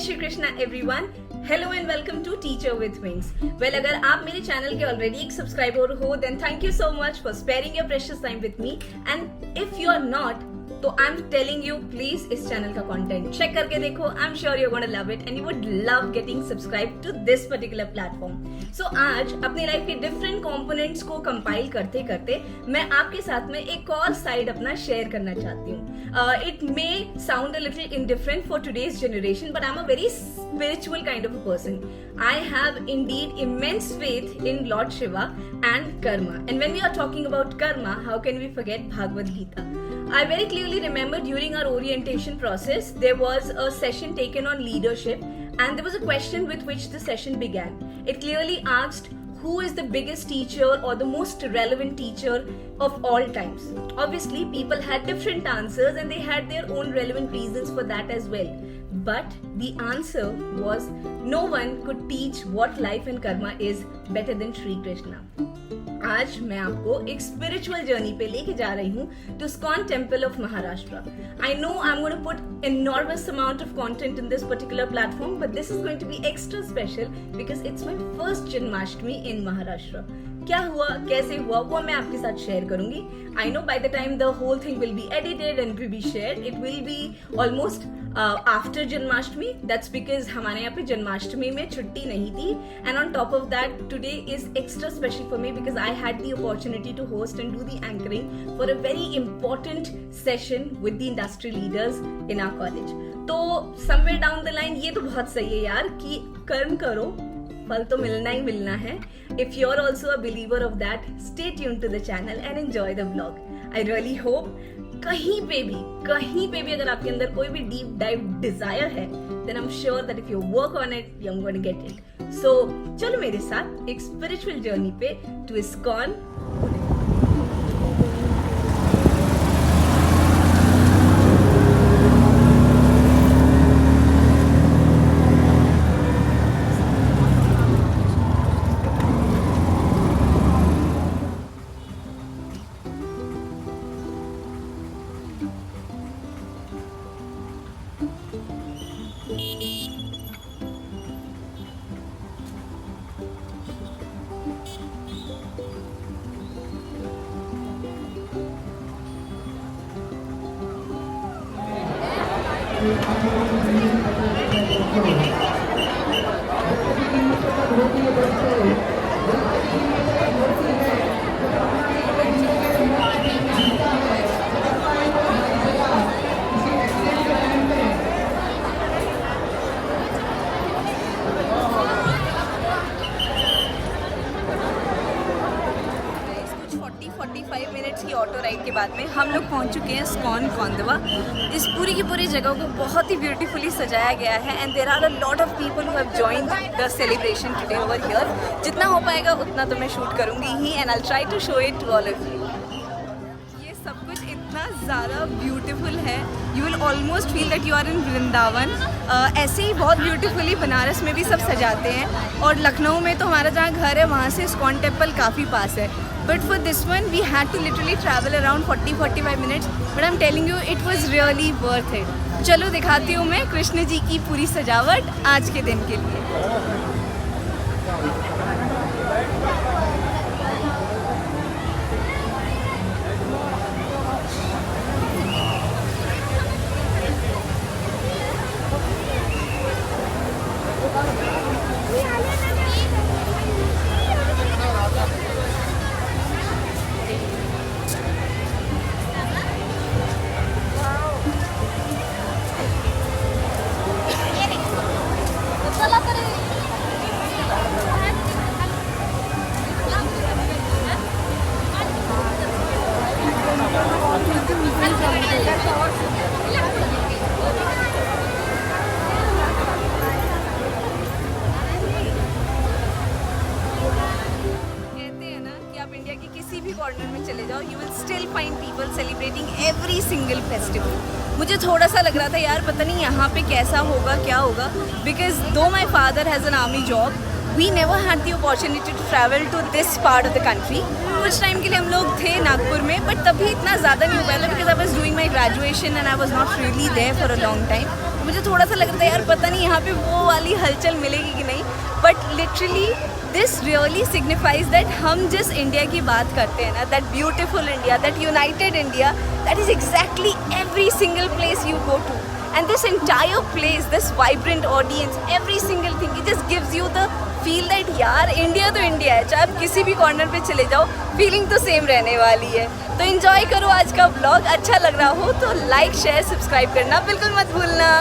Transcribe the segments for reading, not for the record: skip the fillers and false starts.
Shri Krishna everyone, hello and welcome to Teacher with Wings. Well, अगर आप मेरे चैनल के ऑलरेडी एक सब्सक्राइबर हो then thank you so much for sparing your precious time with me, and if you are not तो I am telling you please इस channel का content check करके देखो। I am sure you gonna love it and you would love getting subscribe to this particular platform. So आज अपनी life के different components को compile करते करते मैं आपके साथ में एक और साइड अपना शेयर करना चाहती हूँ। It may sound a little indifferent for today's generation but I am a very spiritual kind of a person. I have indeed immense faith in Lord Shiva and karma. And when we are talking about karma, how can we forget Bhagavad Gita? I very clearly remember during our orientation process, there was a session taken on leadership and there was a question with which the session began. It clearly asked, who is the biggest teacher or the most relevant teacher of all times? Obviously, people had different answers and they had their own relevant reasons for that as well. But the answer was no one could teach what life and karma is better than Shri Krishna. आज मैं आपको एक spiritual journey पे लेके जा रही हूँ to ISKCON temple of Maharashtra. I know I am going to put enormous amount of content in this particular platform, but this is going to be extra special because it's my first Janmashtami in Maharashtra. क्या हुआ, कैसे हुआ, वो मैं आपके साथ share करूंगी। I know by the time the whole thing will be edited and will be shared, it will be almost after Janmashtami. That's because हमारे यहाँ पे जन्माष्टमी में छुट्टी नहीं थी, and on top of that today is extra special for me because I had the opportunity to host and do the anchoring for a very important session with the industry leaders in our college. तो somewhere down the line ये तो बहुत सही है यार कि कर्म करो, फल तो मिलना ही मिलना है। If you are also a believer of that, stay tuned to the channel and enjoy the vlog. I really hope कहीं पे भी अगर आपके अंदर कोई भी डीप डाइव डिजायर है then I am sure that if you work on it you are going to get it. So चलो मेरे साथ एक स्पिरिचुअल जर्नी पे टू इस्कॉन। की ऑटो राइड के बाद में हम लोग पहुंच चुके हैं इस्कॉन कोंडवा। इस पूरी की पूरी जगह को बहुत ही ब्यूटीफुली सजाया गया है and there are a lot of people who have joined the celebration today over here. जितना हो पाएगा उतना तो मैं शूट करूंगी ही and I will try to show it to all of you. ये सब कुछ इतना ज़्यादा ब्यूटीफुल है, you will almost feel that you are in Vrindavan. ऐसे ही बहुत ब्यूटीफुली बनारस में भी सब सजाते हैं और लखनऊ में तो हमारा जहाँ घर है वहाँ से इस्कॉन टेम्पल काफ़ी पास है। But for this one, we had to literally travel around 40-45 minutes. But I'm telling you, it was really worth it. चलो दिखाती हूँ मैं कृष्ण जी की पूरी सजावट आज के दिन के लिए। किसी भी कॉर्नर में चले जाओ you will still find people celebrating every single festival. मुझे थोड़ा सा लग रहा था यार पता नहीं यहाँ पे कैसा होगा क्या होगा, because though my father has an army job we never had the opportunity to travel to this part of the country, कुछ टाइम के लिए हम लोग थे नागपुर में, बट तभी इतना ज़्यादा नहीं हो पाया था because I was doing my graduation and I was not really there for a long time. मुझे थोड़ा सा लग रहा था यार पता नहीं यहाँ पे वो वाली हलचल मिलेगी कि नहीं, but literally this really signifies that हम जिस इंडिया की बात करते हैं ना, that beautiful India, that united India, that is exactly every single place you go to and this entire place, this vibrant audience, every single thing, it just gives you the feel that यार India तो India है, चाहे आप किसी भी corner पे चले जाओ फीलिंग तो सेम रहने वाली है। तो एंजॉय करो आज का व्लॉग, अच्छा लग रहा हो तो लाइक शेयर सब्सक्राइब करना बिल्कुल मत भूलना।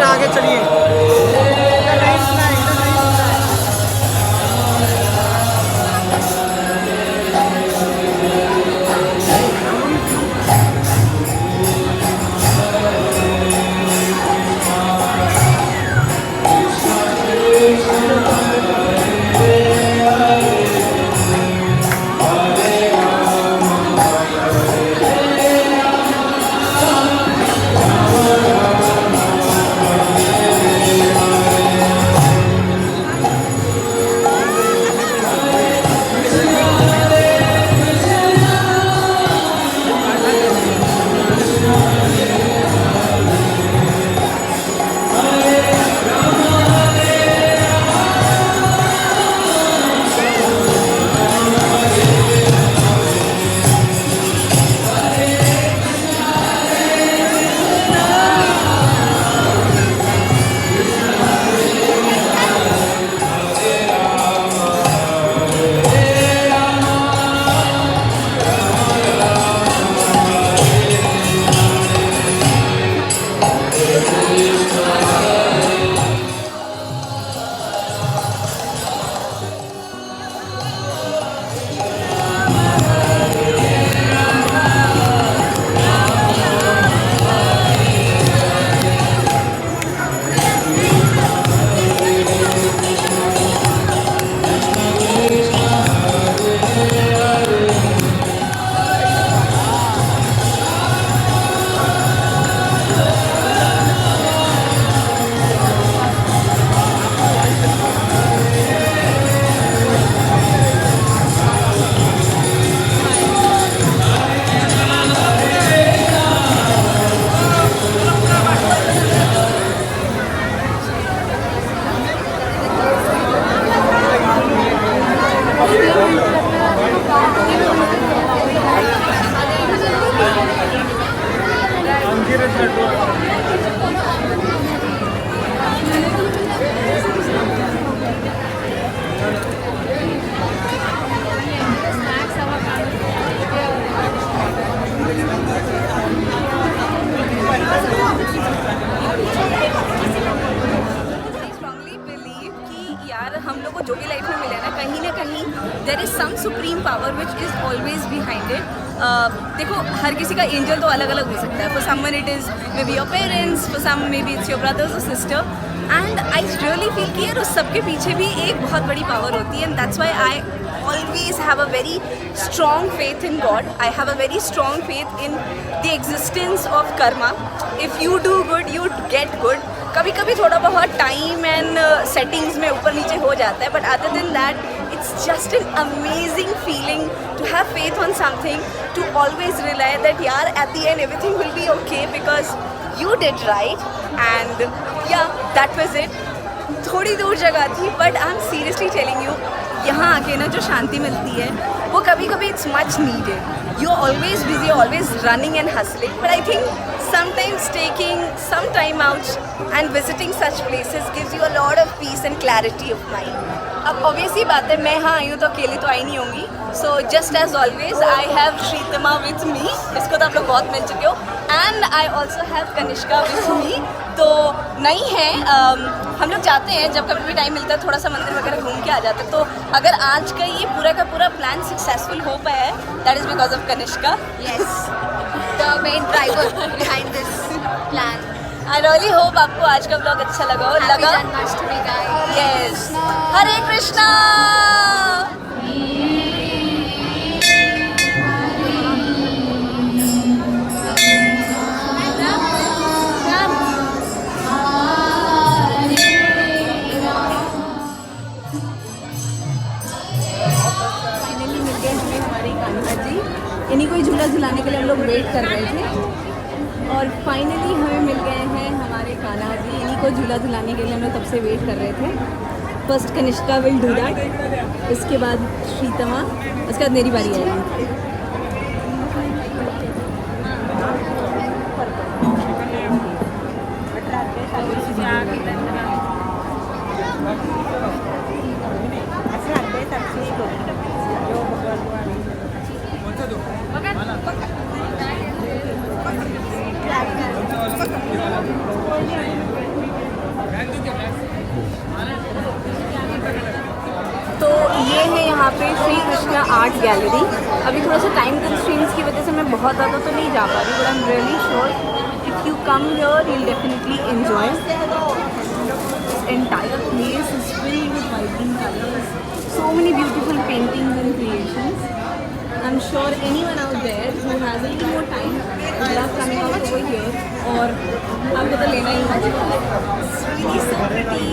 आगे चलिए। जो भी लाइफ में मिला है ना कहीं there is some supreme power which is always behind it. देखो हर किसी का एंजल तो अलग अलग हो सकता है। For someone it is maybe your parents, for some maybe it's your brothers और sister, and I really feel कि यार उस सब के पीछे भी एक बहुत बड़ी पावर होती है, and that's why I always have a very strong faith in God. I have a very strong faith in the existence of karma. If you do good, you get good. कभी कभी थोड़ा बहुत time and settings में ऊपर नीचे हो जाता है, but other than that it's just an amazing feeling to have faith on something, to always rely that यार at the end everything will be okay because you did right, and yeah that was it. थोड़ी दूर जगह थी, but I am seriously telling you, यहाँ आके ना जो शांति मिलती है वो कभी कभी it's much needed. You are always busy, always running and hustling, but I think sometimes taking some time out and visiting such places gives you a lot of peace and clarity of mind. अब obviously बात है, मैं यहाँ आई हूँ तो अकेली तो आई नहीं होंगी. So just as always I have Shritama with me, इसको तो आप लोग बहुत मिल चुके हो, and I also have Kanishka with me. तो नहीं है, हम लोग जाते हैं जब कभी भी टाइम मिलता है, थोड़ा सा मंदिर वगैरह घूम के आ जाते हैं. तो अगर आज का ये पूरा का पूरा प्लान सक्सेसफुल हो पाया है, that is because of Kanishka. Yes, the main driver behind this plan. I really hope आपको आज का ब्लॉग अच्छा लगा हो. Happy लगा? Janmashtami, guys. यस. हरे कृष्णा. फाइनली मिल गए हमें हमारे कान्हा जी. इन्हीं को ही झूला झुलाने के लिए हम लोग वेट कर रहे थे, और फाइनली हमें मिल गए हैं हमारे कान्हा जी. इन्हीं को झूला झुलाने के लिए हम लोग तब से वेट कर रहे थे. First Kanishka will do that, इसके बाद श्रीतमा, उसके बाद मेरी बारी आएगी. तो ये है यहाँ पे श्री कृष्णा आर्ट गैलरी. अभी थोड़ा सा टाइम कंस्ट्रेंट्स की वजह से मैं बहुत ज़्यादा तो नहीं जा पा रही, but I am really sure if you come here you will definitely enjoy. Entire place is filled with vibrant colours, so many beautiful paintings and creations. I'm sure anyone out there who has a little more time will love coming out over here. और आपको तो लेना ही है. It's really so pretty.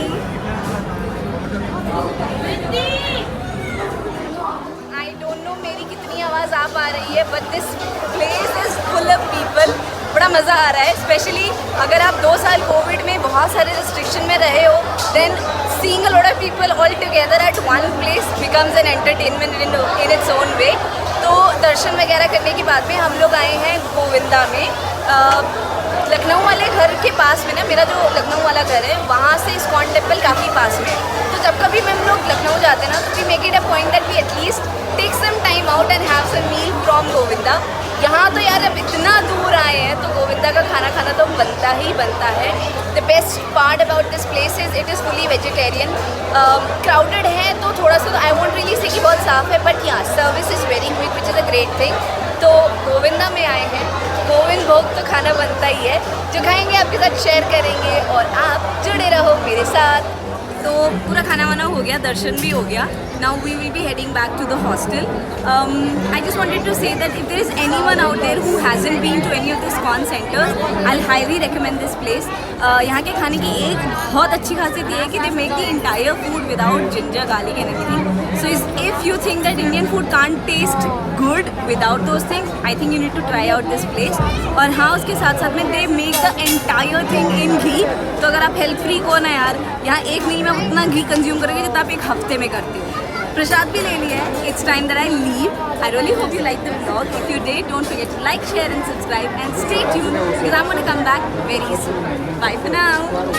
I don't know मेरी कितनी आवाज़ आ पा रही है, but this place is full of people. बड़ा मज़ा आ रहा है, स्पेशली अगर आप 2 साल कोविड में बहुत सारे रिस्ट्रिक्शन में रहे हो, then seeing a lot of people all together at one place becomes an entertainment in its own way. तो दर्शन वगैरह करने के बाद में हम लोग आए हैं गोविंदा में. लखनऊ वाले घर के पास में ना, मेरा जो लखनऊ वाला घर है वहाँ से इस्कॉन टेम्पल काफ़ी पास में है. तो जब कभी भी हम लोग लखनऊ जाते हैं ना, तो we make it a point that we at least take some time out and have some meal from Govinda. यहाँ तो यार अब इतना दूर आए हैं तो गोविंदा का खाना खाना तो बनता ही बनता है. The best part about this place is it is fully vegetarian. Crowded है तो थोड़ा सा, आई वॉन्ट रियली से कि बहुत साफ़ है, बट यहाँ service is very quick which is a great thing. तो गोविंदा में आए हैं, गोविंद भोग तो खाना बनता ही है, जो खाएंगे आपके साथ शेयर करेंगे, और आप जुड़े रहो मेरे साथ. तो पूरा खाना वाना हो गया, दर्शन भी हो गया. Now we will be heading back to the hostel. I just wanted to say that if there is anyone out there who hasn't been to any of the ISKCON centers, I'll highly recommend this place. यहाँ के खाने की एक बहुत अच्छी खासियत ये है कि they make the entire food without ginger, garlic and everything. So if you think that Indian food can't taste good without those things, I think you need to try out this place. और हाँ, उसके साथ साथ में they make the entire thing in ghee. तो अगर आप health freak हो ना यार, यहाँ एक मील में उतना घी कंज्यूम करोगे जितना आप एक हफ्ते में करते हो. प्रसाद भी ले लिया है. It's time that I leave. I really hope you liked the vlog. If you did, don't forget to like, share and subscribe, and stay tuned because I'm going to come back very soon. Bye for now.